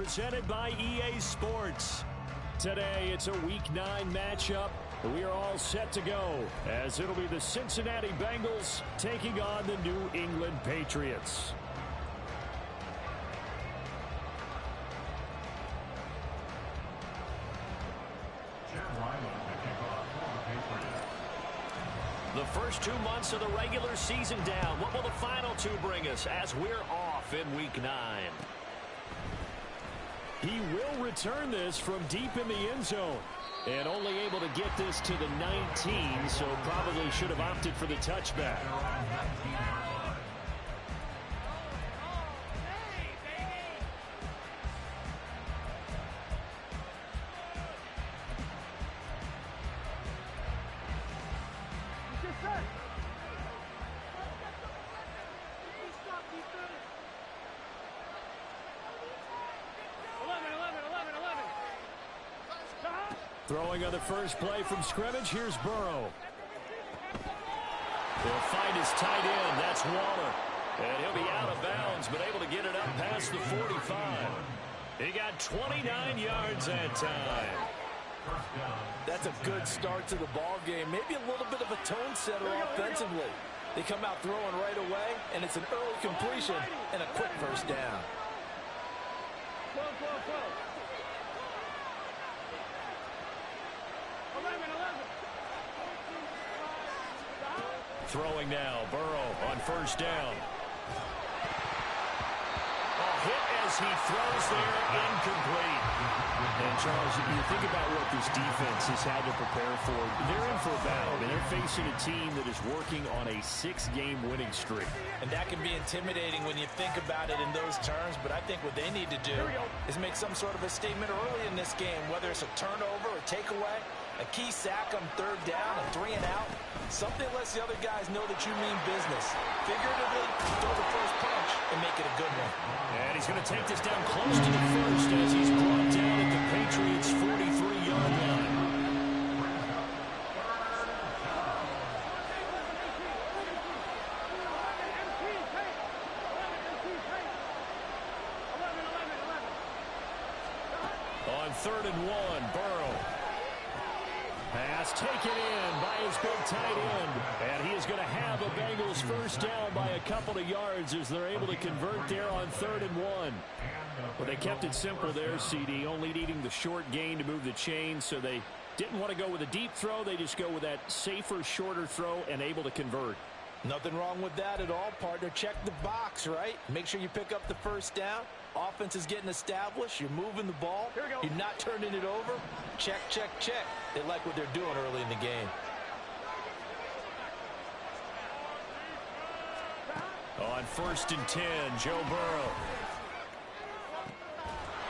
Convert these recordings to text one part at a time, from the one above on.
presented by EA Sports. Today, it's a Week 9 matchup. We are all set to go, as it'll be the Cincinnati Bengals taking on the New England Patriots. The first 2 months of the regular season down. What will the final 2 bring us as we're off in Week 9? He will return this from deep in the end zone. And only able to get this to the 19, so probably should have opted for the touchback. Throwing on the first play from scrimmage, here's Burrow. He'll find his tight end, that's Waller. And he'll be out of bounds, but able to get it up past the 45. He got 29 yards that time. That's a good start to the ball game. Maybe a little bit of a tone setter offensively. They come out throwing right away, and it's an early completion and a quick first down. Throwing now, Burrow on first down. A hit as he throws there, incomplete. And Charles, you think about what this defense has had to prepare for. They're in for a battle. I mean, they're facing a team that is working on a 6-game winning streak. And that can be intimidating when you think about it in those terms, but I think what they need to do is make some sort of a statement early in this game, whether it's a turnover or takeaway, a key sack on third down, a 3 and out. Something lets the other guys know that you mean business. Figuratively, throw the first punch and make it a good one. And he's going to take this down close to the first as he's brought down at the Patriots' 43-yard line. On 3rd and 1, Burrow. Pass taken in by his big tight end. And he is going to have a Bengals first down by a couple of yards as they're able to convert there on 3rd and 1. Well, they kept it simple there, CD, only needing the short gain to move the chain, so they didn't want to go with a deep throw. They just go with that safer, shorter throw and able to convert. Nothing wrong with that at all, partner. Check the box, right? Make sure you pick up the first down. Offense is getting established. You're moving the ball. You're not turning it over. Check, check, check. They like what they're doing early in the game. On 1st and 10, Joe Burrow.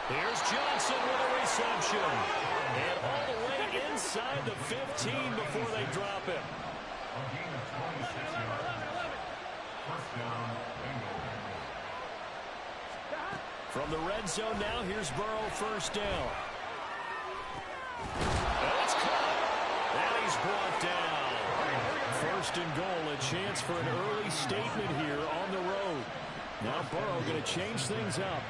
Here's Johnson with a reception. And all the way inside the 15 before they drop him. From the red zone now, here's Burrow first down. And it's caught. And he's brought down. 1st and goal, a chance for an early statement here on the road. Now Burrow going to change things up.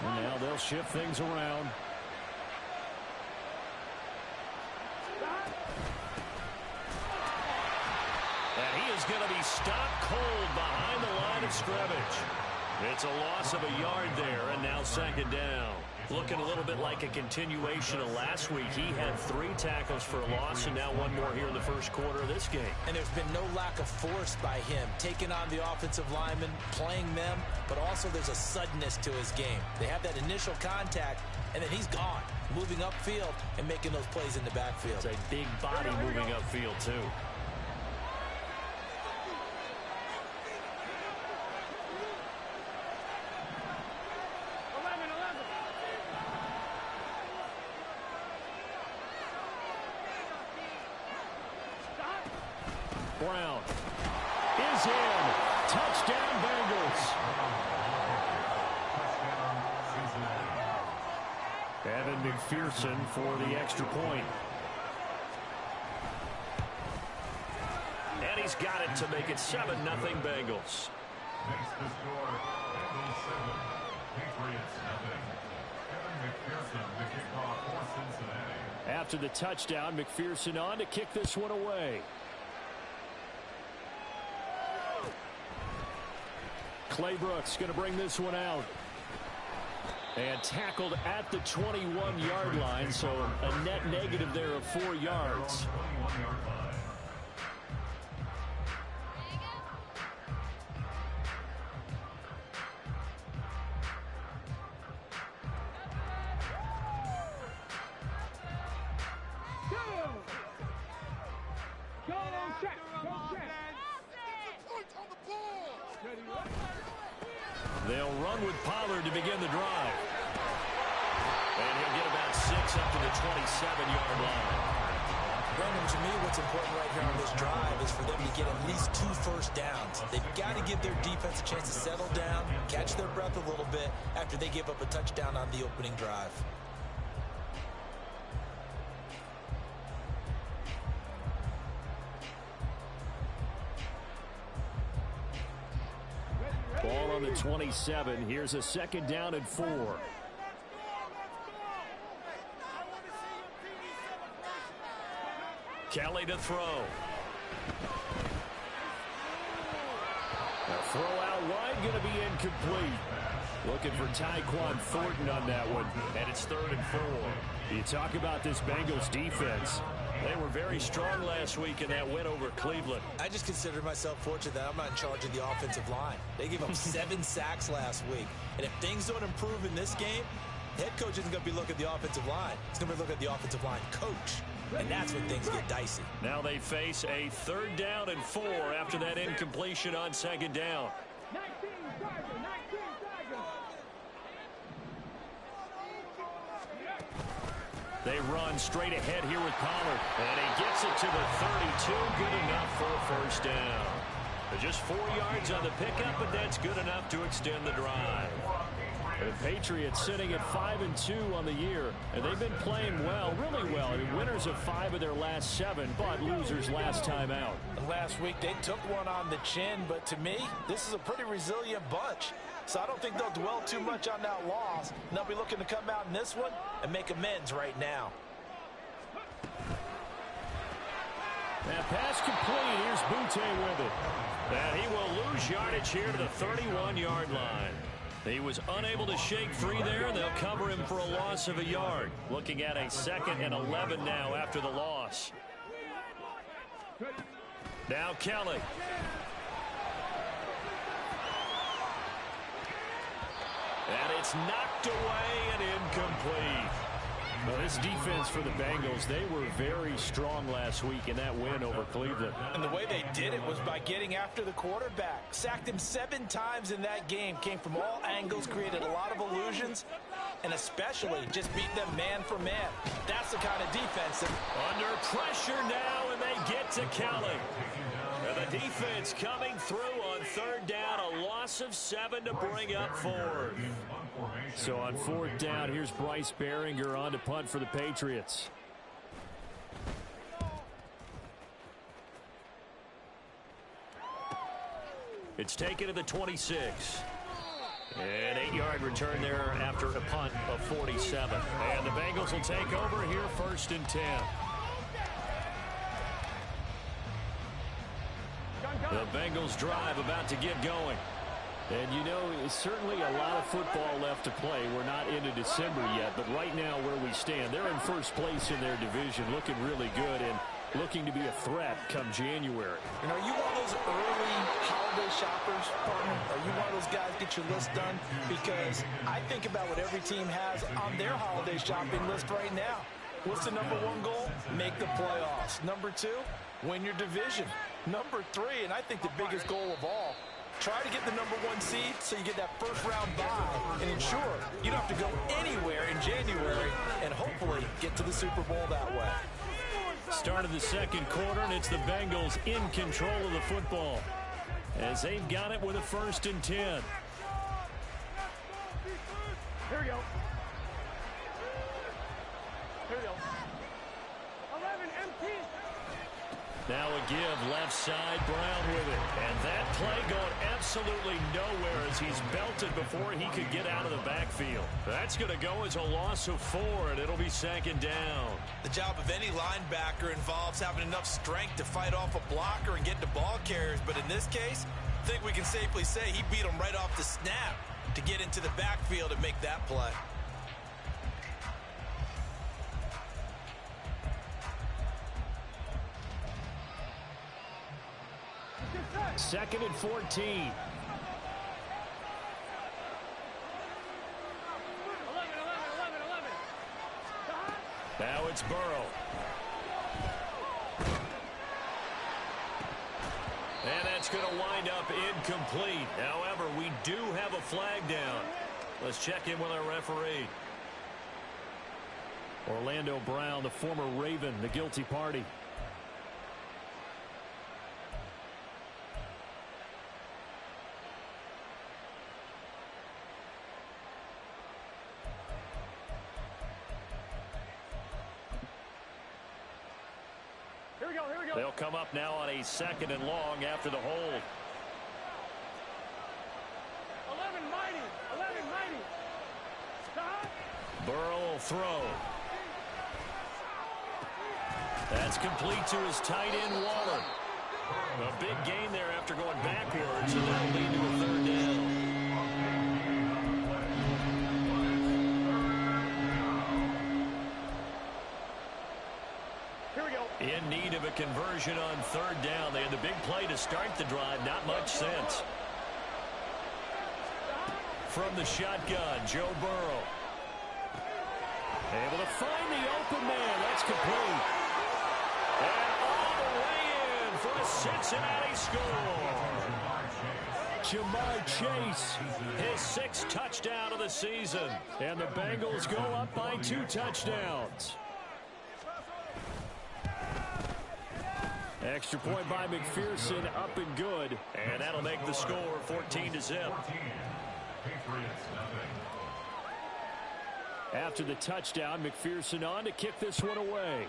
And now they'll shift things around. And he is going to be stopped cold behind the line of scrimmage. It's a loss of a yard there, and now 2nd down. Looking a little bit like a continuation of last week. He had 3 tackles for a loss, and now 1 more here in the first quarter of this game. And there's been no lack of force by him, taking on the offensive linemen, playing them, but also there's a suddenness to his game. They have that initial contact, and then he's gone, moving upfield and making those plays in the backfield. It's a big body moving upfield, too. Brown is in. Touchdown, Bengals. Evan McPherson for the extra point. And he's got it to make it 7-0 Bengals. Makes the score Bengals 7, Patriots nothing. Kevin McPherson, the kickoff for Cincinnati. After the touchdown, McPherson on to kick this one away. Clay Brooks going to bring this one out. And tackled at the 21-yard line, so a net negative there of 4 yards. They'll run with Pollard to begin the drive. And he'll get about 6 up to the 27-yard line. Brandon, to me, what's important right here on this drive is for them to get at least 2 first downs. They've got to give their defense a chance to settle down, catch their breath a little bit after they give up a touchdown on the opening drive. Ball on the 27. Here's a 2nd down and 4. Kelly to throw. A throw out wide, going to be incomplete. Looking for Tyquan Thornton on that one. And it's 3rd and 4. You talk about this Bengals defense. They were very strong last week in that win over Cleveland. I just consider myself fortunate that I'm not in charge of the offensive line. They gave up 7 sacks last week. And if things don't improve in this game, the head coach isn't going to be looking at the offensive line. He's going to be looking at the offensive line coach. And that's when things get dicey. Now they face a 3rd down and 4 after that incompletion on 2nd down. They run straight ahead here with Pollard. And he gets it to the 32. Good enough for a 1st down. Just 4 yards on the pickup, but that's good enough to extend the drive. The Patriots sitting at 5-2 on the year, and they've been playing well, really well. I mean, winners of 5 of their last 7, but losers last time out. Last week they took one on the chin, but to me, this is a pretty resilient bunch. So I don't think they'll dwell too much on that loss. And they'll be looking to come out in this one and make amends right now. That pass complete. Here's Butte with it. And he will lose yardage here to the 31-yard line. He was unable to shake free there. They'll cover him for a loss of a yard. Looking at a 2nd and 11 now after the loss. Now Kelly. And it's knocked away and incomplete. Well, this defense for the Bengals, they were very strong last week in that win over Cleveland. And the way they did it was by getting after the quarterback. Sacked him 7 times in that game. Came from all angles, created a lot of illusions, and especially just beat them man for man. That's the kind of defense that... Under pressure now, and they get to Kelly. And the defense coming through on 3rd down, a loss of 7 to bring up 4th. So on 4th down, here's Bryce Behringer on to punt for the Patriots. It's taken to the 26. An 8-yard return there after a punt of 47. And the Bengals will take over here 1st and 10. The Bengals drive about to get going. And you know, certainly a lot of football left to play. We're not into December yet, but right now where we stand, they're in 1st place in their division, looking really good and looking to be a threat come January. And are you one of those early holiday shoppers, partner? Are you one of those guys get your list done? Because I think about what every team has on their holiday shopping list right now. What's the #1 goal? Make the playoffs. #2, win your division. #3, and I think the biggest goal of all, try to get the #1 seed so you get that 1st round bye and ensure you don't have to go anywhere in January and hopefully get to the Super Bowl that way. Start of the 2nd quarter, and it's the Bengals in control of the football as they've got it with a 1st and 10. Here we go. Here we go. 11 empty. Now a give left side, Brown with it. And that play going absolutely nowhere as he's belted before he could get out of the backfield. That's going to go as a loss of 4, and it'll be second down. The job of any linebacker involves having enough strength to fight off a blocker and get to ball carriers. But in this case, I think we can safely say he beat him right off the snap to get into the backfield and make that play. Second and 14. Now it's Burrow. And that's going to wind up incomplete. However, we do have a flag down. Let's check in with our referee. Orlando Brown, the former Raven, the guilty party. They'll come up now on a second and long after the hold. 11 mighty. Stop. Burrow will throw. That's complete to his tight end, Waller. A big gain there after going backwards, and that'll lead to a third down. In need of a conversion on third down. They had the big play to start the drive. Not much sense. From the shotgun, Joe Burrow. Able to find the open man. That's complete. And all the way in for a Cincinnati score. Jamar Chase, his 6th touchdown of the season. And the Bengals go up by 2 touchdowns. Extra point by McPherson, up and good. And that'll make the score 14-0. After the touchdown, McPherson on to kick this one away.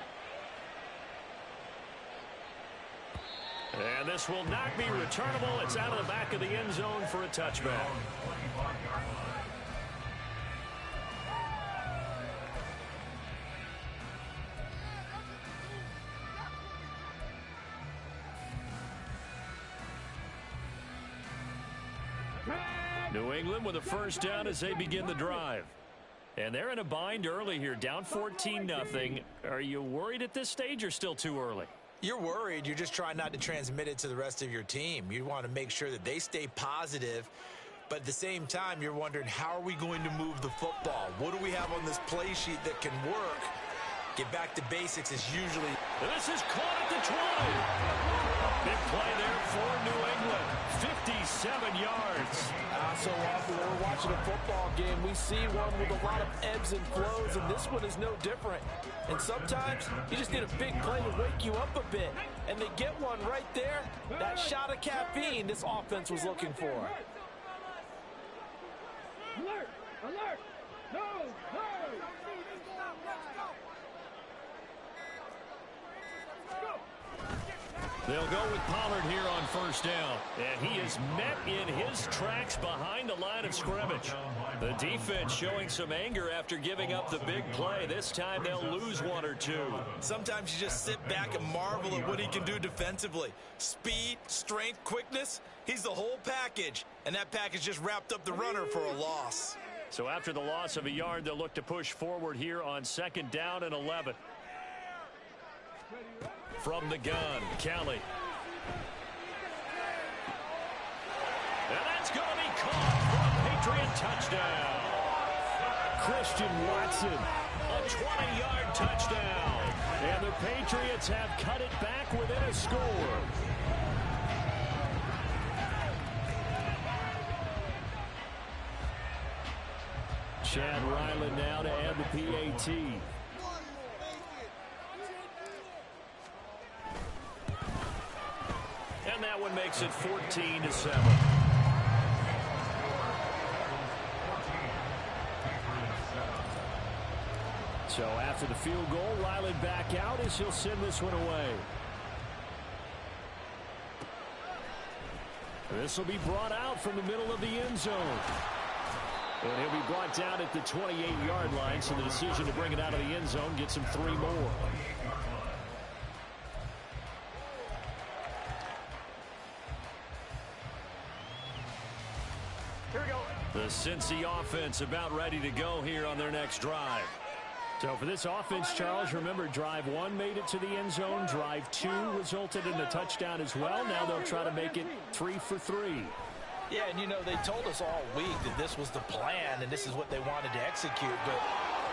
And this will not be returnable. It's out of the back of the end zone for a touchback. New England with a first down as they begin the drive. And they're in a bind early here, down 14-0. Are you worried at this stage or still too early? You're worried. You're just trying not to transmit it to the rest of your team. You want to make sure that they stay positive. But at the same time, you're wondering, how are we going to move the football? What do we have on this play sheet that can work? Get back to basics is usually... This is caught at the 20. Big play there for New England. 57 yards. So often when we're watching a football game, we see one with a lot of ebbs and flows, and this one is no different. And sometimes you just need a big play to wake you up a bit. And they get one right there. That shot of caffeine this offense was looking for. Alert! Alert! No! No! They'll go with Pollard here on first down. And he is met in his tracks behind the line of scrimmage. The defense showing some anger after giving up the big play. This time they'll lose 1 or 2. Sometimes you just sit back and marvel at what he can do defensively. Speed, strength, quickness, he's the whole package. And that package just wrapped up the runner for a loss. So after the loss of a yard, they'll look to push forward here on second down and 11. From the gun, Kelly. And that's going to be caught for a Patriot touchdown. Christian Watson, a 20-yard touchdown. And the Patriots have cut it back within a score. Chad Ryland now to add the PAT. And that one makes it 14-7. So after the field goal, Ryland back out as he'll send this one away. This will be brought out from the middle of the end zone. And he'll be brought down at the 28-yard line, so the decision to bring it out of the end zone gets him 3 more. Here we go. The Cincy offense about ready to go here on their next drive. So for this offense, Charles, remember, drive 1 made it to the end zone. Drive 2 resulted in a touchdown as well. Now they'll try to make it 3 for 3. Yeah, and you know, they told us all week that this was the plan and this is what they wanted to execute, but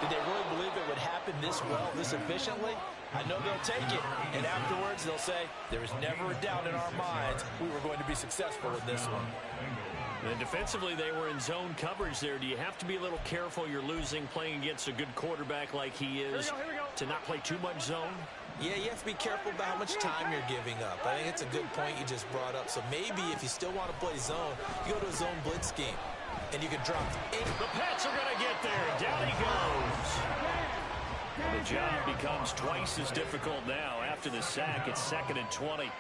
did they really believe it would happen this well, this efficiently? I know they'll take it, and afterwards they'll say, there is never a doubt in our minds we were going to be successful in this one. And defensively, they were in zone coverage there. Do you have to be a little careful? You're losing playing against a good quarterback like he is Here we go. to not play too much zone? Yeah, you have to be careful about how much time you're giving up. I think it's a good point you just brought up. So maybe if you still want to play zone, you go to a zone blitz scheme, and you can drop 8. The Pats are going to get there. Down he goes. And the job becomes twice as difficult now. After the sack, it's 2nd and 20.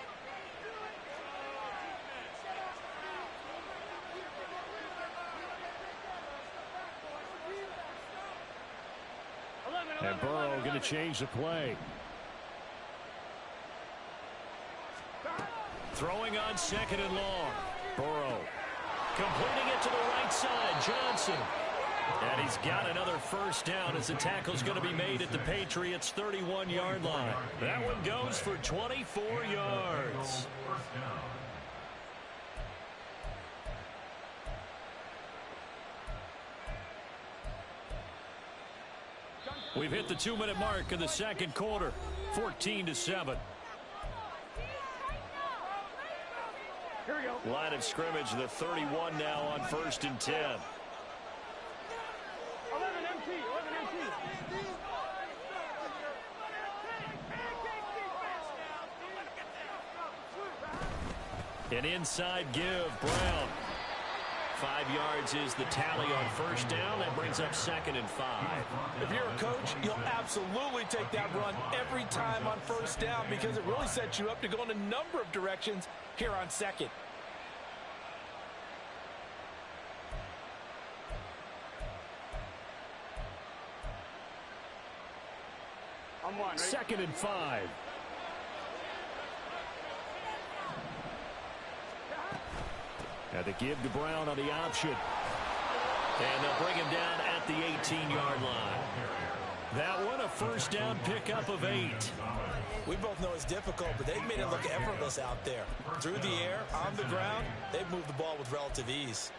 And Burrow going to change the play. Throwing on 2nd and long. Burrow completing it to the right side. Johnson. And he's got another first down as the tackle's going to be made at the Patriots' 31-yard line. That one goes for 24 yards. We've hit the 2-minute mark of the second quarter. 14-7. Here we go. Line of scrimmage, the 31 now on 1st and 10. 11 MT. 11 MT. An inside give, Brown. 5 yards is the tally on first down. That brings up 2nd and 5. If you're a coach, you'll absolutely take that run every time on first down because it really sets you up to go in a number of directions here on 2nd. I'm one, right? 2nd and 5. Had to give to Brown on the option. And they'll bring him down at the 18-yard line. That one, a first down pickup of 8. We both know it's difficult, but they've made it look effortless out there. Through the air, on the ground, they've moved the ball with relative ease.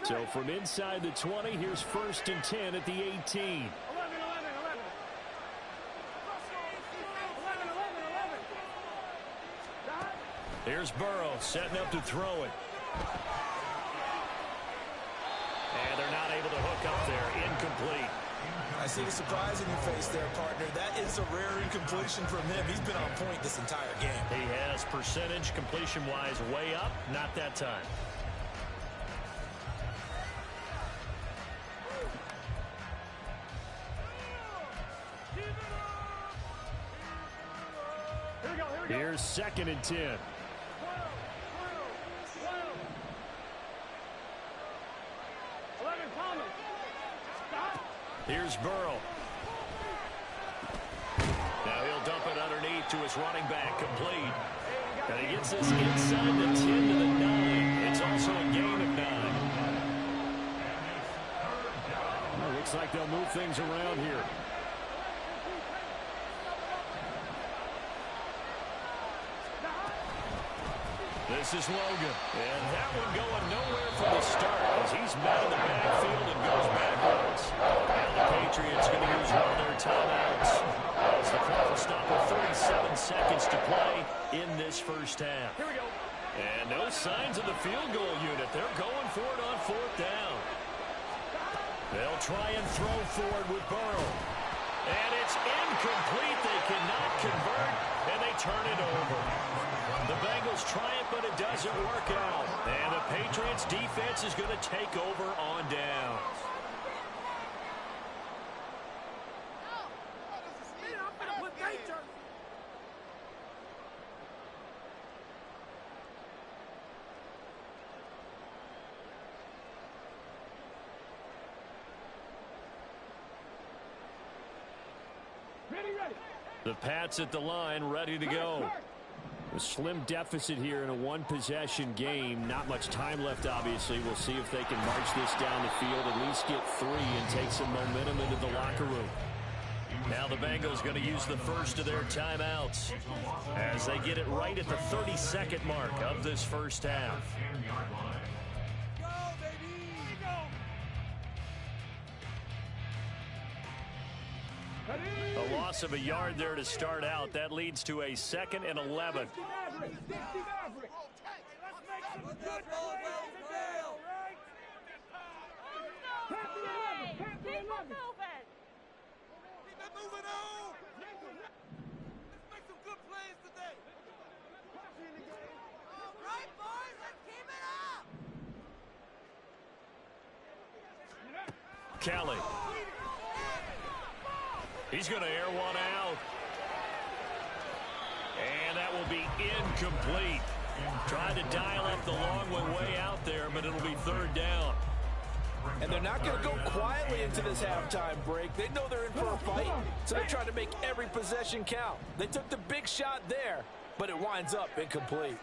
So from inside the 20, here's 1st and 10 at the 18. 11, 11, 11. 11, 11. Here's Burrow setting up to throw it. And they're not able to hook up there. Incomplete. I see the surprise in your face there, partner. That is a rare incompletion from him. He's been on point this entire game. He has percentage completion-wise way up. Not that time. Here's 2nd and 10. 12. Thomas. Stop. Here's Burrow. Now he'll dump it underneath to his running back, complete. And he gets this inside the 10 to the 9. It's also a gain of 9. Well, looks like they'll move things around here. This is Logan. And that one going nowhere from the start as he's met in the backfield and goes backwards. And the Patriots going to use one of their timeouts as the clock will stop with 37 seconds to play in this first half. Here we go. And no signs of the field goal unit. They're going for it on 4th down. They'll try and throw forward with Burrow. And it's incomplete. They cannot convert, and they turn it over. The Bengals try it, but it doesn't work out. And the Patriots defense is going to take over on downs. The Pats at the line, ready to go. A slim deficit here in a one-possession game. Not much time left, obviously. We'll see if they can march this down the field, at least get 3 and take some momentum into the locker room. Now the Bengals going to use the first of their timeouts as they get it right at the 32nd mark of this first half. A loss of a yard there to start out. That leads to a 2nd and 11. Moving on. Let's make some good plays today. All right, boys, let's keep it up. Kelly. He's going to air one out. And that will be incomplete. Tried to dial up the long one way out there, but it'll be 3rd down. And they're not going to go quietly into this halftime break. They know they're in for a fight, so they're trying to make every possession count. They took the big shot there, but it winds up incomplete.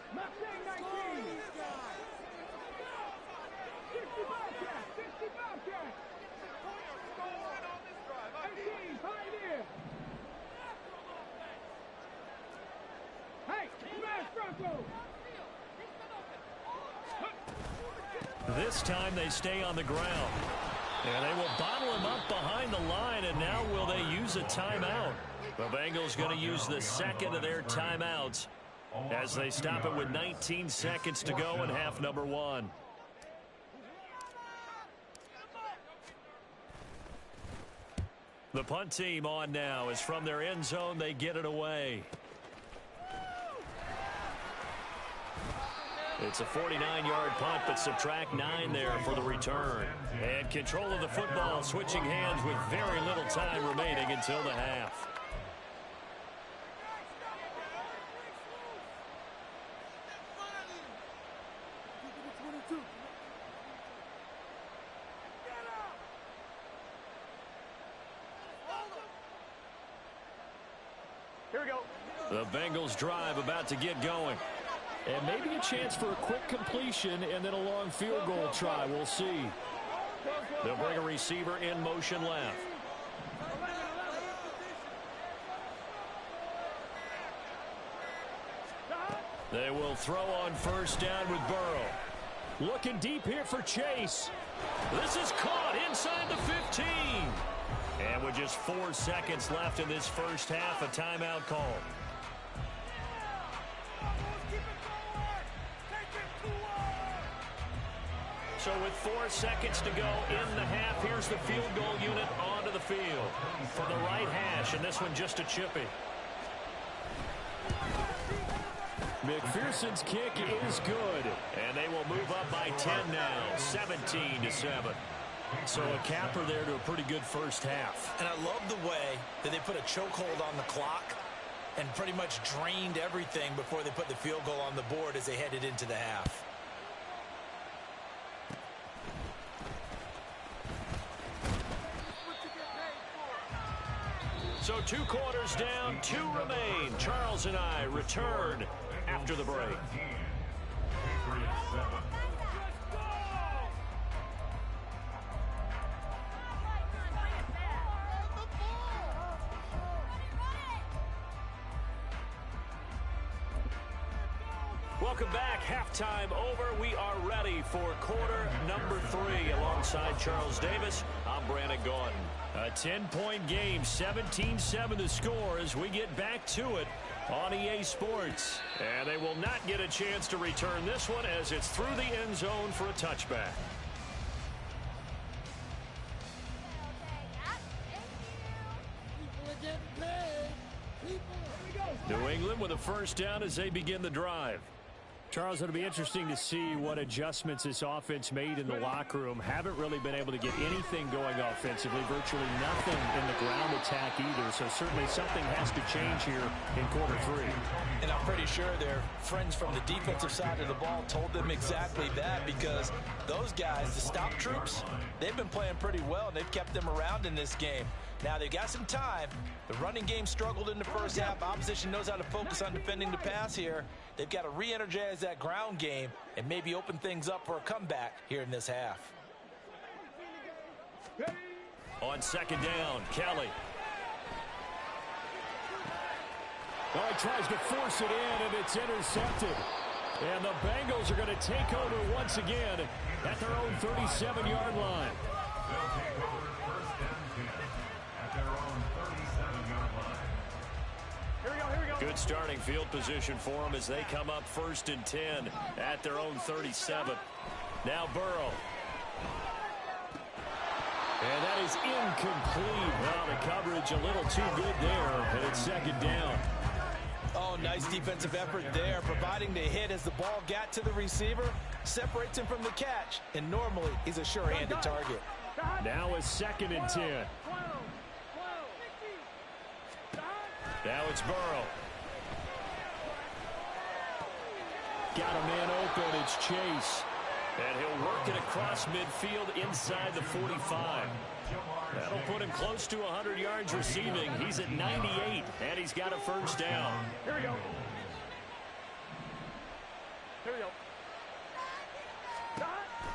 This time they stay on the ground. And they will bottle him up behind the line, and now will they use a timeout? The Bengals going to use the 2nd of their timeouts as they stop it with 19 seconds to go in half number 1. The punt team on now as from their end zone they get it away. It's a 49-yard punt, but subtract 9 there for the return. And control of the football, switching hands with very little time remaining until the half. Here we go. The Bengals drive about to get going. And maybe a chance for a quick completion and then a long field goal try. We'll see. They'll bring a receiver in motion left. They will throw on 1st down with Burrow. Looking deep here for Chase. This is caught inside the 15. And with just 4 seconds left in this first half, a timeout call. So with 4 seconds to go in the half, here's the field goal unit onto the field for the right hash, and this one just a chippy. McPherson's kick is good, and they will move up by 10 now, 17-7. So a capper there to a pretty good first half. And I love the way that they put a chokehold on the clock and pretty much drained everything before they put the field goal on the board as they headed into the half. So 2 quarters down, 2 remain. Charles and I return after the break. Welcome back. Halftime over. We are ready for quarter number 3. Alongside Charles Davis, I'm Brandon Gordon. A 10-point game, 17-7 the score as we get back to it on EA Sports. And they will not get a chance to return this one as it's through the end zone for a touchback. New England with a first down as they begin the drive. Charles, it'll be interesting to see what adjustments this offense made in the locker room. Haven't really been able to get anything going offensively, virtually nothing in the ground attack either. So certainly something has to change here in quarter 3. And I'm pretty sure their friends from the defensive side of the ball told them exactly that, because those guys, the stop troops, they've been playing pretty well, and they've kept them around in this game. Now, they've got some time. The running game struggled in the first half. Opposition knows how to focus on defending the pass here. They've got to re-energize that ground game and maybe open things up for a comeback here in this half. On second down, Kelly. Well, he tries to force it in, and it's intercepted. And the Bengals are going to take over once again at their own 37-yard line. They'll take over first and 10 at their own 37-yard line. Here we go. Good starting field position for them as they come up first and 10 at their own 37. Now Burrow. And that is incomplete. Well, the coverage a little too good there, and it's second down. Oh, nice defensive effort there, providing the hit as the ball got to the receiver, separates him from the catch, and normally he's a sure-handed target. Now a second and 10. Now it's Burrow. Got a man open, it's Chase. And he'll work it across midfield inside the 45. That'll put him close to 100 yards receiving. He's at 98, and he's got a first down. Here we go.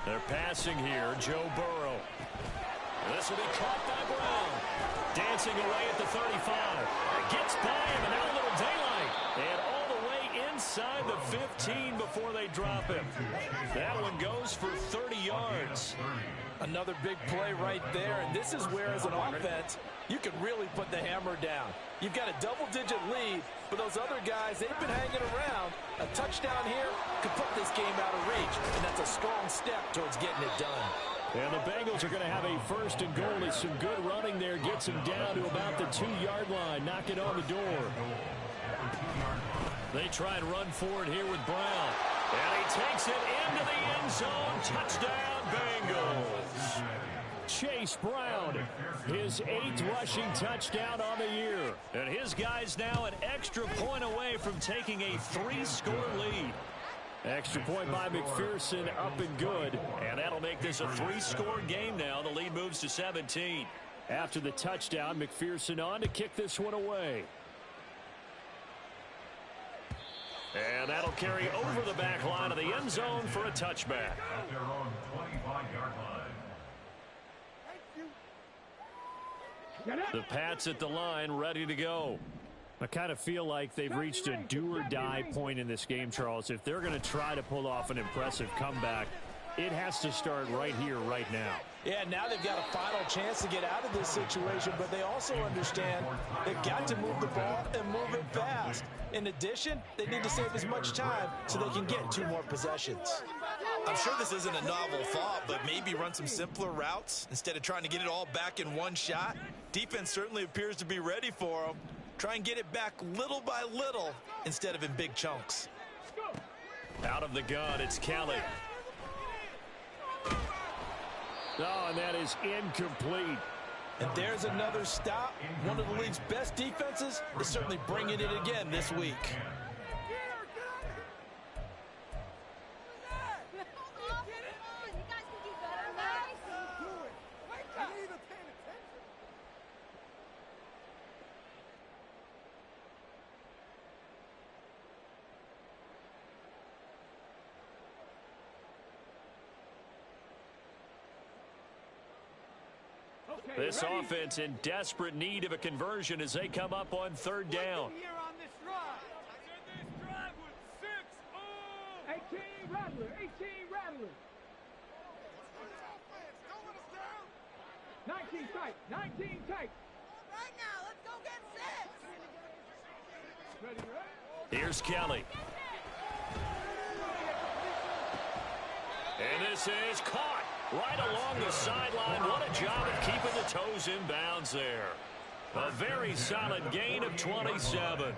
They're passing here, Joe Burrow. This will be caught by Brown. Dancing away at the 35. It gets by him, and now a little daylight. And all the way inside the 15 before they drop him. That one goes for 30 yards. Another big play right there, and this is where, as an offense, you can really put the hammer down. You've got a double-digit lead, but those other guys, they've been hanging around. A touchdown here could put this game out of reach, and that's a strong step towards getting it done. And the Bengals are going to have a first and goal. As some good running there gets them down to about the 2-yard line. Knock it on the door. They try and run forward here with Brown. And he takes it into the end zone. Touchdown, Bengals. Chase Brown, his 8th rushing touchdown on the year. And his guys now an extra point away from taking a 3-score lead. Extra point by McPherson, up and good. And that'll make this a 3-score game now. The lead moves to 17. After the touchdown, McPherson on to kick this one away. And that'll carry over the back line of the end zone for a touchback. At their own 25-yard line. The Pats at the line, ready to go. I kind of feel like they've reached a do-or-die point in this game, Charles. If they're going to try to pull off an impressive comeback, it has to start right here, right now. Yeah, now they've got a final chance to get out of this situation, but they also understand they've got to move the ball and move it fast. In addition, they need to save as much time so they can get 2 more possessions. I'm sure this isn't a novel thought, but maybe run some simpler routes instead of trying to get it all back in one shot. Defense certainly appears to be ready for them. Try and get it back little by little instead of in big chunks. Out of the gun, it's Kelly. Oh, and that is incomplete. And there's another stop. One of the league's best defenses is certainly bringing it again this week. This offense in desperate need of a conversion as they come up on 3rd down. 18 Rattler. 19 tight. 19 tight. Right now, let's go get 6. Ready? Here's Kelly. And this is caught right along the sideline. What a job of keeping the toes in bounds there. A very solid gain of 27.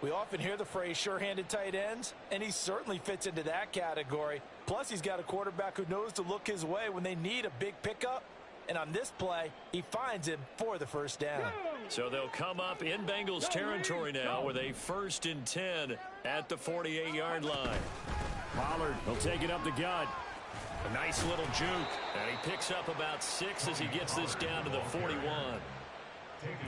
We often hear the phrase sure-handed tight ends, and he certainly fits into that category. Plus, he's got a quarterback who knows to look his way when they need a big pickup. And on this play, he finds him for the first down. So they'll come up in Bengals territory now with a 1st and 10 at the 48-yard line. Pollard will take it up the gut. A nice little juke. And he picks up about 6 as he gets this down to the 41.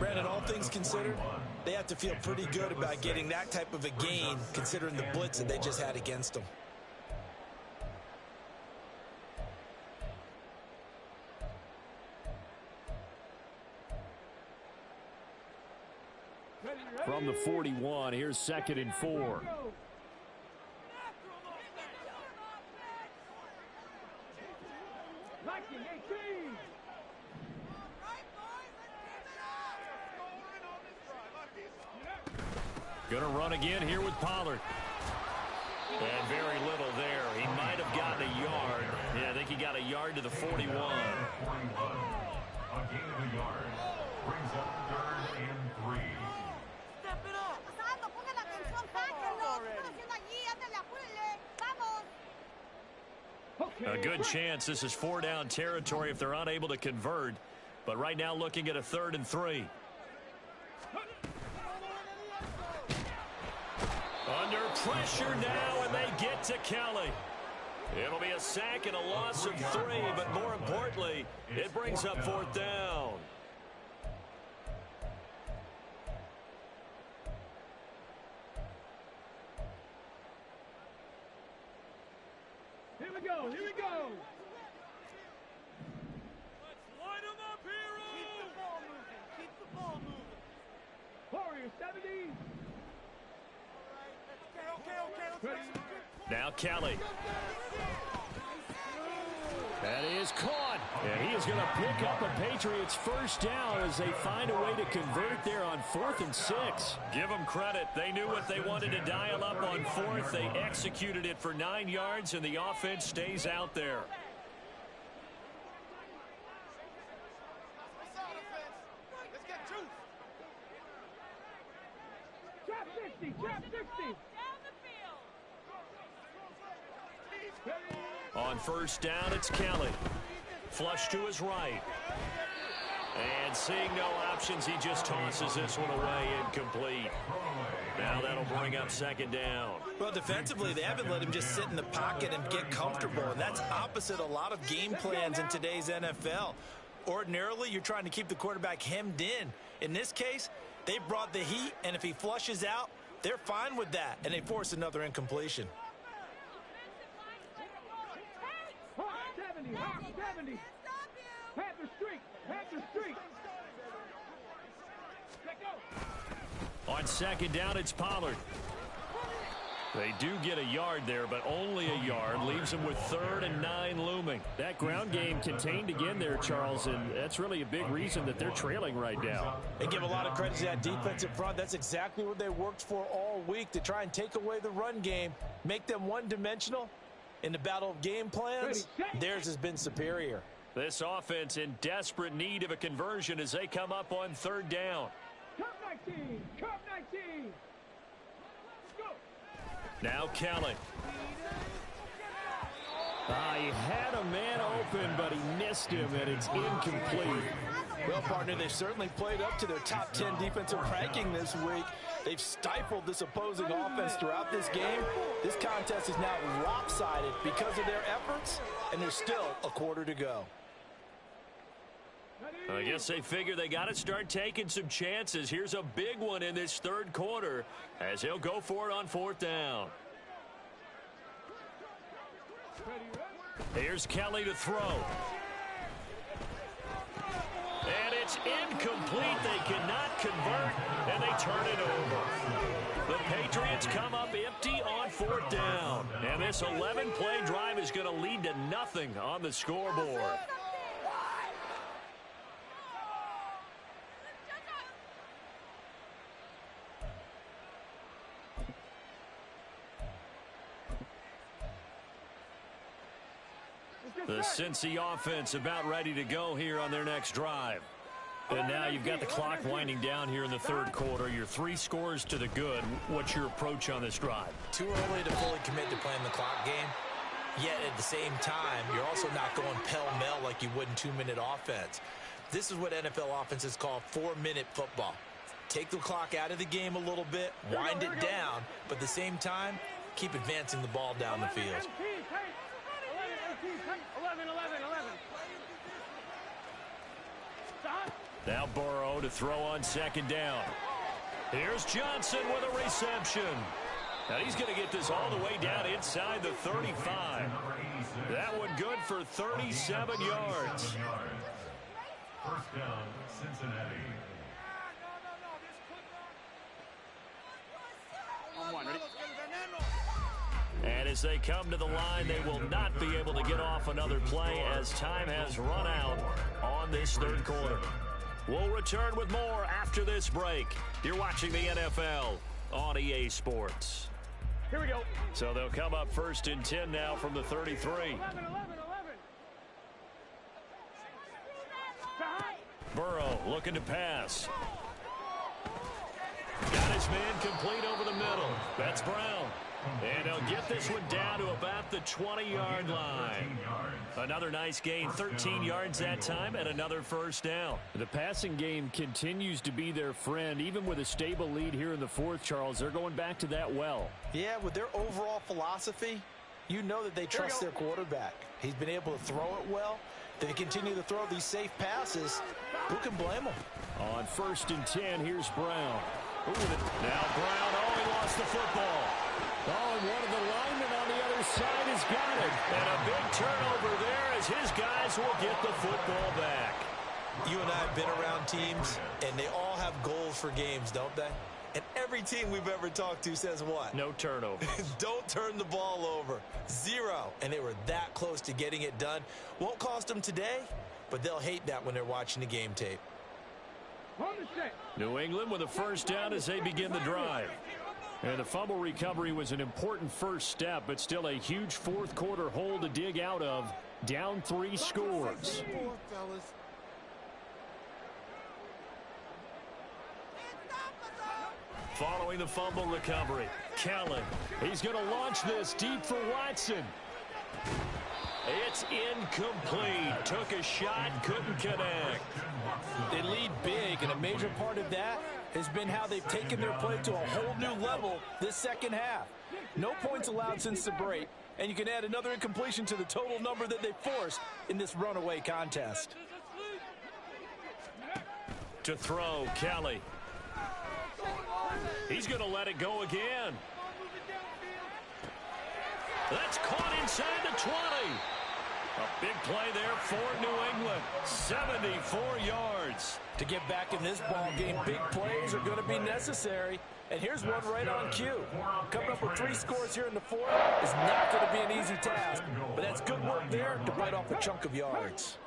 Brandon, all things considered, they have to feel pretty good about getting that type of a gain, considering the blitz that they just had against them. From the 41, here's 2nd and 4. Going to run again here with Pollard. And very little there. He might have gotten a yard. Yeah, I think he got a yard to the 41. 41. A gain of a yard. Brings up 3rd and 3. Step it up. A good chance this is 4-down territory if they're unable to convert. But right now looking at a 3rd and 3. Under pressure now, and they get to Kelly. It'll be a sack and a loss of 3, but more importantly, it brings up 4th down. Here we go, here we go. Let's light him up, hero. Keep the ball moving. Keep the ball moving. Warrior 70. Okay. Let's make some good plays. Now Kelly. That is caught. And he is going to pick up a Patriots first down as they find a way to convert there on 4th and 6. Give them credit. They knew what they wanted to dial up on 4th. They executed it for 9 yards, and the offense stays out there. Let's get juice. Trap 60, trap 60. On 1st down, it's Kelly. Flush to his right. And seeing no options, he just tosses this one away, incomplete. Now that'll bring up 2nd down. Well, defensively, they haven't let him just sit in the pocket and get comfortable, and that's opposite a lot of game plans in today's NFL. Ordinarily, you're trying to keep the quarterback hemmed in. In this case, they brought the heat, and if he flushes out, they're fine with that, and they force another incompletion. Hawk 70, Hawk 70. Panther streak, Panther streak. Let go. On 2nd down, it's Pollard. They do get a yard there, but only a yard. Leaves them with 3rd and 9 looming. That ground game contained again there, Charles, and that's really a big reason that they're trailing right now. They give a lot of credit to that defensive front. That's exactly what they worked for all week, to try and take away the run game, make them one-dimensional. In the battle of game plans, theirs has been superior. This offense in desperate need of a conversion as they come up on 3rd down. Cup 19, Cup 19. Let's go. Now Kelly. He had a man open, but he missed him, and it's incomplete. Well, partner, they've certainly played up to their top 10 defensive ranking this week. They've stifled this opposing offense throughout this game. This contest is now lopsided because of their efforts, and there's still a quarter to go. I guess they figure they got to start taking some chances. Here's a big one in this 3rd quarter as he'll go for it on 4th down. Here's Kelly to throw. And it's incomplete. They cannot convert, and they turn it over. The Patriots come up empty on 4th down. And this 11-play drive is going to lead to nothing on the scoreboard. The Cincy offense about ready to go here on their next drive. And now you've got the clock winding down here in the third quarter. You're 3 scores to the good. What's your approach on this drive? Too early to fully commit to playing the clock game. Yet at the same time, you're also not going pell-mell like you would in 2-minute offense. This is what NFL offenses call 4-minute football. Take the clock out of the game a little bit, wind it down, but at the same time, keep advancing the ball down the field. 11. Stop. Now Burrow to throw on second down. Here's Johnson with a reception. Now he's going to get this all the way down inside the 35. That one good for 37 yards. First down, Cincinnati. And as they come to the line, they will not be able to get off another play as time has run out on this third quarter. We'll return with more after this break. You're watching the NFL on EA Sports. Here we go. So they'll come up first and 10 now from the 33. 11. Burrow looking to pass. Got his man complete over the middle. That's Brown. And he'll get this one down to about the 20-yard line. Another nice gain, 13 yards that time, and another first down. The passing game continues to be their friend. Even with a stable lead here in the fourth, Charles, they're going back to that well. Yeah, with their overall philosophy, you know that they trust their quarterback. He's been able to throw it well. They continue to throw these safe passes. Who can blame them? On first and 10, here's Brown. Now Brown, he lost the football. Oh, and one of the linemen on the other side has got it. And a big turnover there as his guys will get the football back. You and I have been around teams, and they all have goals for games, don't they? And every team we've ever talked to says what? No turnover. Don't turn the ball over. 0. And they were that close to getting it done. Won't cost them today, but they'll hate that when they're watching the game tape. New England with a first down as they begin the drive. And the fumble recovery was an important first step, but still a huge fourth quarter hole to dig out of. Down 3 scores. Following the fumble recovery, Kellen. He's going to launch this deep for Watson. It's incomplete. Took a shot, couldn't connect. They lead big, and a major part of that has been how they've taken their play to a whole new level this second half. No points allowed since the break, and you can add another incompletion to the total number that they forced in this runaway contest. To throw, Kelly. He's going to let it go again. That's caught inside the 20. A big play there for New England. 74 yards. To get back in this ball game, big plays are going to be necessary. And here's one right on cue. Coming up with 3 scores here in the fourth is not going to be an easy task. But that's good work there to bite off a chunk of yards.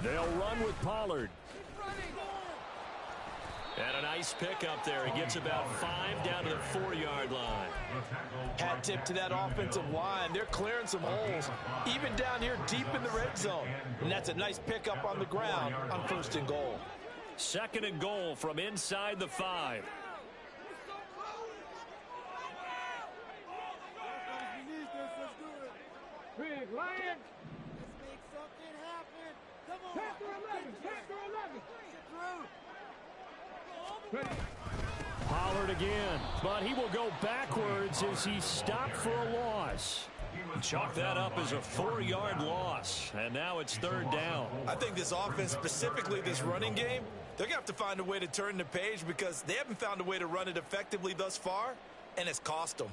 They'll run with Pollard. And a nice pickup there. He gets about 5 down to the 4-yard line. Hat tip to that offensive line. They're clearing some holes, even down here deep in the red zone. And that's a nice pickup on the ground on first and goal. Second and goal from inside the 5. Big Lion. Let's make something happen. Come on. Pass to 11. Pass to 11. Pollard again, but he will go backwards as he stopped for a loss. Chalk that up as a 4-yard loss, and now it's third down. I think this offense, specifically this running game, they're going to have to find a way to turn the page because they haven't found a way to run it effectively thus far, and it's cost them.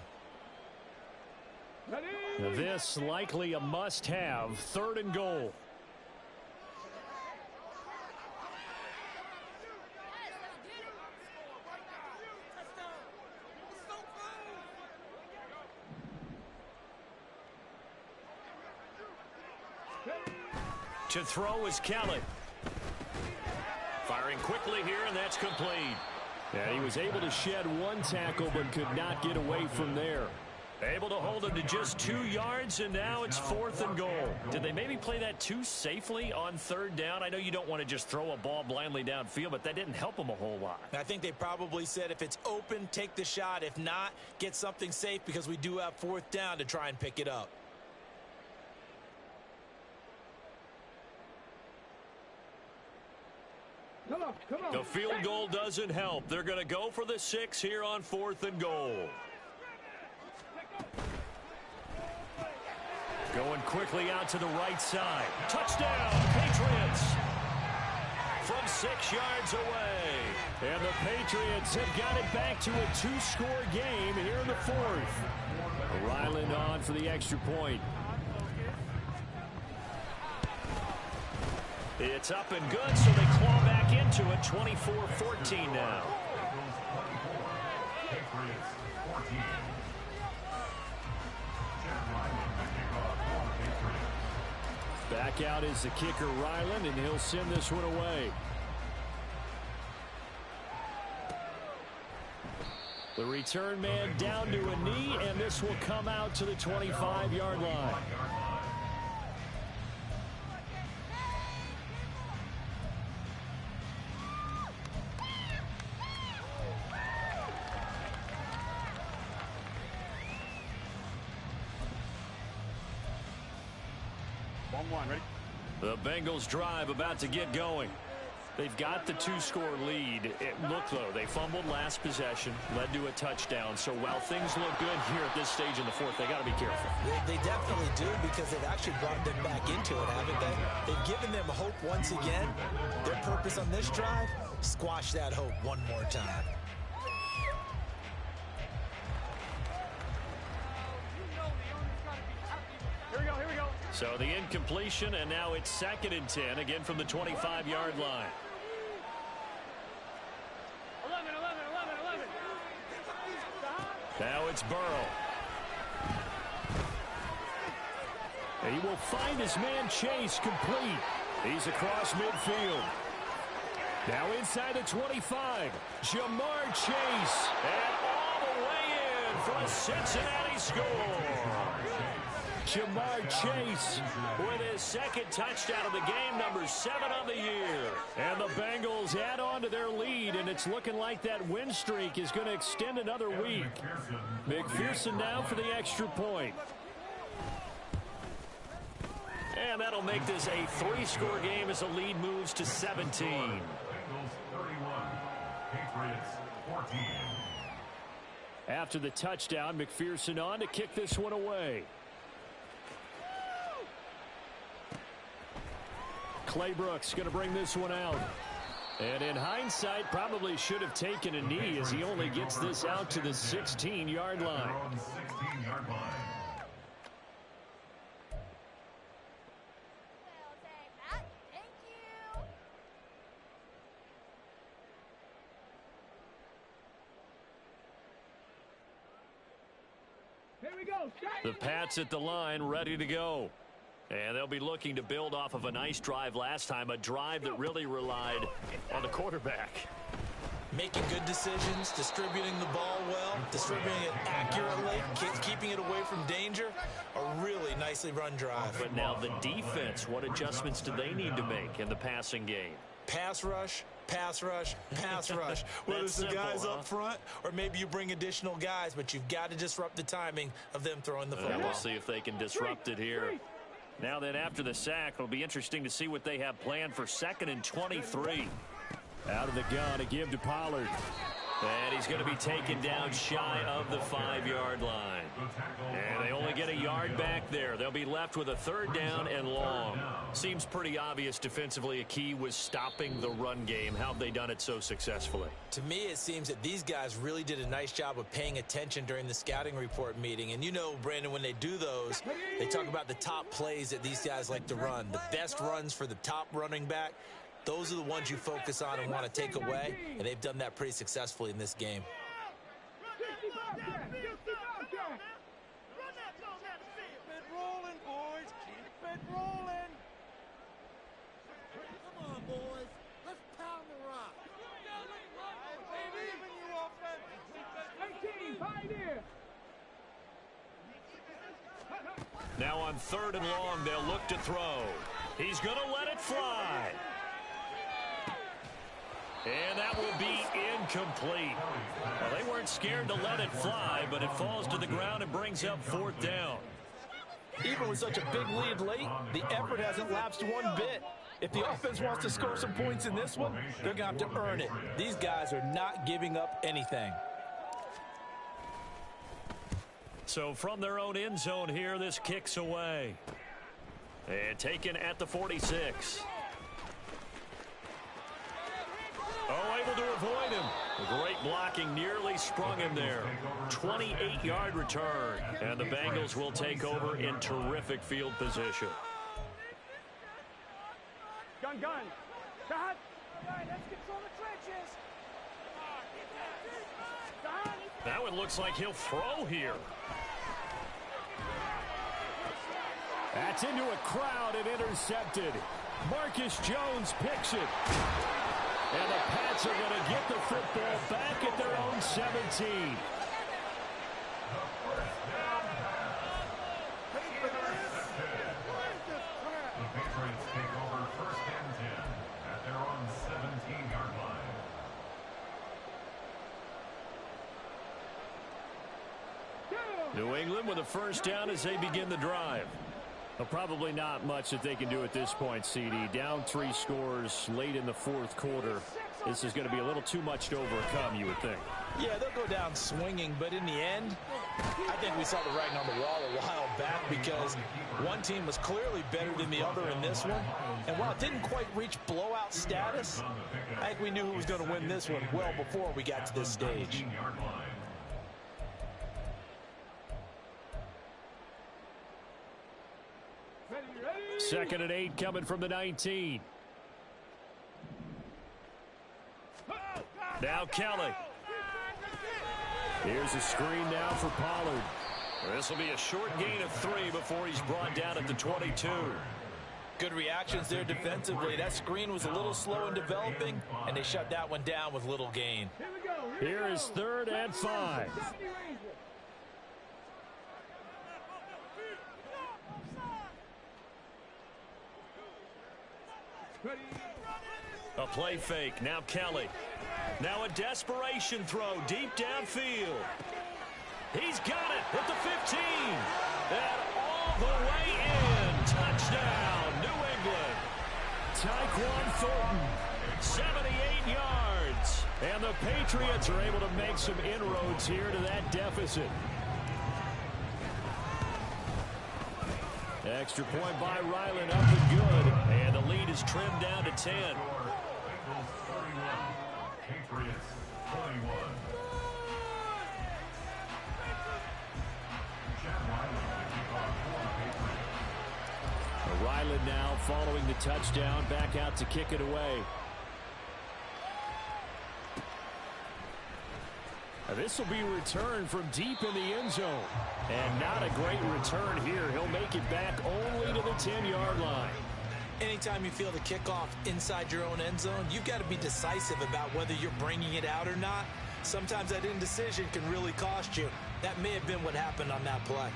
This likely a must-have, third and goal. To throw is Kelly. Firing quickly here, and that's complete. Yeah, he was able to shed one tackle, but could not get away from there. Able to hold him to just 2 yards, and now it's 4th and goal. Did they maybe play that too safely on 3rd down? I know you don't want to just throw a ball blindly downfield, but that didn't help them a whole lot. I think they probably said if it's open, take the shot. If not, get something safe because we do have 4th down to try and pick it up. Come on, come on. The field goal doesn't help. They're going to go for the 6 here on 4th and goal. Going quickly out to the right side. Touchdown, Patriots! From 6 yards away. And the Patriots have got it back to a 2-score game here in the 4th. Ryland on for the extra point. It's up and good, so they claw back into it. 24-14 now. Back out is the kicker, Ryland, and he'll send this one away. The return man down to a knee, and this will come out to the 25-yard line. The Bengals drive about to get going. They've got the 2-score lead. Look, though, they fumbled last possession, led to a touchdown. So while things look good here at this stage in the 4th, they got to be careful. They definitely do because they've actually brought them back into it, haven't they? They've given them hope once again. Their purpose on this drive, squash that hope one more time. Here we go. So the incompletion, and now it's 2nd and 10, again from the 25-yard line. 11. Now it's Burrow. He will find his man Chase complete. He's across midfield. Now inside the 25. Jamar Chase. And all the way in for a Cincinnati score. Jamar Chase with his 2nd touchdown of the game, number 7 on the year. And the Bengals add on to their lead, and it's looking like that win streak is going to extend another week. McPherson now for the extra point. And that'll make this a 3-score game as the lead moves to 17. Bengals 31, Patriots 14. After the touchdown, McPherson on to kick this one away. Clay Brooks going to bring this one out. And in hindsight, probably should have taken a knee as he only gets this out to the 16-yard line. On the 16-yard line. Here we go. The Pats at the line, ready to go. And they'll be looking to build off of a nice drive last time, a drive that really relied on the quarterback. Making good decisions, distributing the ball well, distributing it accurately, keeping it away from danger. A really nicely run drive. But now the defense, what adjustments do they need to make in the passing game? Pass rush, pass rush, pass rush. Whether it's the guys up front or maybe you bring additional guys, but you've got to disrupt the timing of them throwing the football. We'll see if they can disrupt it here. Now then, after the sack, it'll be interesting to see what they have planned for 2nd and 23. Out of the gun, a give to Pollard. And he's going to be taken down shy of the 5-yard line. And they only get a yard back there. They'll be left with a 3rd down and long. Seems pretty obvious defensively a key was stopping the run game. How have they done it so successfully? To me, it seems that these guys really did a nice job of paying attention during the scouting report meeting. And you know, Brandon, when they do those, they talk about the top plays that these guys like to run. The best runs for the top running back. Those are the ones you focus on and want to take away, and they've done that pretty successfully in this game. Keep it rolling, boys. Keep it rolling. Come on, boys. Let's pound the rock. I believe in you, offense. 18, Pioneer. Now on 3rd and long, they'll look to throw. He's going to let it fly. And that will be incomplete. Well, they weren't scared to let it fly, but it falls to the ground and brings up 4th down. Even with such a big lead late, the effort hasn't lapsed one bit. If the offense wants to score some points in this one, they're going to have to earn it. These guys are not giving up anything. So from their own end zone here, this kicks away. And taken at the 46. Oh, able to avoid him. Great blocking, nearly sprung him there. 28-yard return. And the Bengals will take over in terrific field position. Gun. Cut. All right, let's control the trenches. Now it looks like he'll throw here. That's into a crowd and intercepted. Marcus Jones picks it. And the Pats are going to get the football back at their own 17. The Patriots take over 1st and 10 at their own 17-yard line. New England with a 1st down as they begin the drive. Well, probably not much that they can do at this point, CD. Down 3 scores late in the 4th quarter. This is going to be a little too much to overcome, you would think. Yeah, they'll go down swinging, but in the end, I think we saw the writing on the wall a while back because one team was clearly better than the other in this one. And while it didn't quite reach blowout status, I think we knew who was going to win this one well before we got to this stage. 17-yard line. Second and 8 coming from the 19. Now Kelly. Here's a screen now for Pollard. This will be a short gain of 3 before he's brought down at the 22. Good reactions there defensively. That screen was a little slow in developing, and they shut that one down with little gain. Here is 3rd and 5. A play fake. Now Kelly. Now a desperation throw deep downfield. He's got it at the 15. And all the way in. Touchdown, New England. Tyquan Thornton, 78 yards. And the Patriots are able to make some inroads here to that deficit. Extra point by Ryland, up and good. And the lead is trimmed down to 10. Bengals 31, Patriots 21. Ryland now following the touchdown, back out to kick it away. This will be returned from deep in the end zone. And not a great return here. He'll make it back only to the 10-yard line. Anytime you feel the kickoff inside your own end zone, you've got to be decisive about whether you're bringing it out or not. Sometimes that indecision can really cost you. That may have been what happened on that play.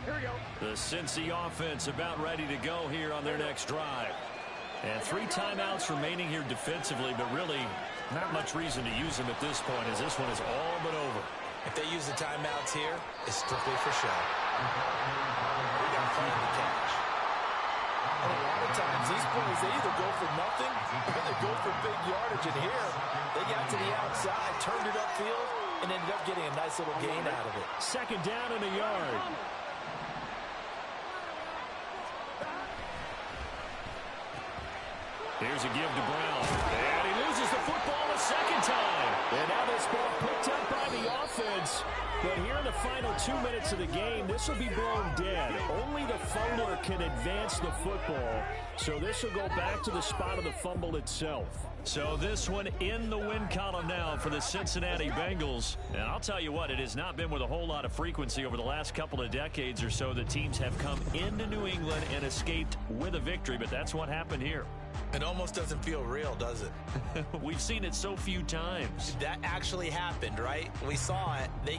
Here we go. The Cincy offense about ready to go here on their next drive. And 3 timeouts remaining here defensively, but really not much reason to use them at this point as this one is all but over. If they use the timeouts here, it's strictly for show. We got plenty to catch. And a lot of times, these plays, they either go for nothing or they go for big yardage. And here, they got to the outside, turned it upfield, and ended up getting a nice little gain out of it. 2nd down and a yard. Here's a give to Brown. And he loses the football a 2nd time. And now this ball picked up by the offense. But here in the final 2 minutes of the game, this will be blown dead. Only the fumbler can advance the football. So this will go back to the spot of the fumble itself. So this one in the win column now for the Cincinnati Bengals. And I'll tell you what, it has not been with a whole lot of frequency over the last couple of decades or so that teams have come into New England and escaped with a victory. But that's what happened here. It almost doesn't feel real, does it? We've seen it so few times. That actually happened, right? We saw it. They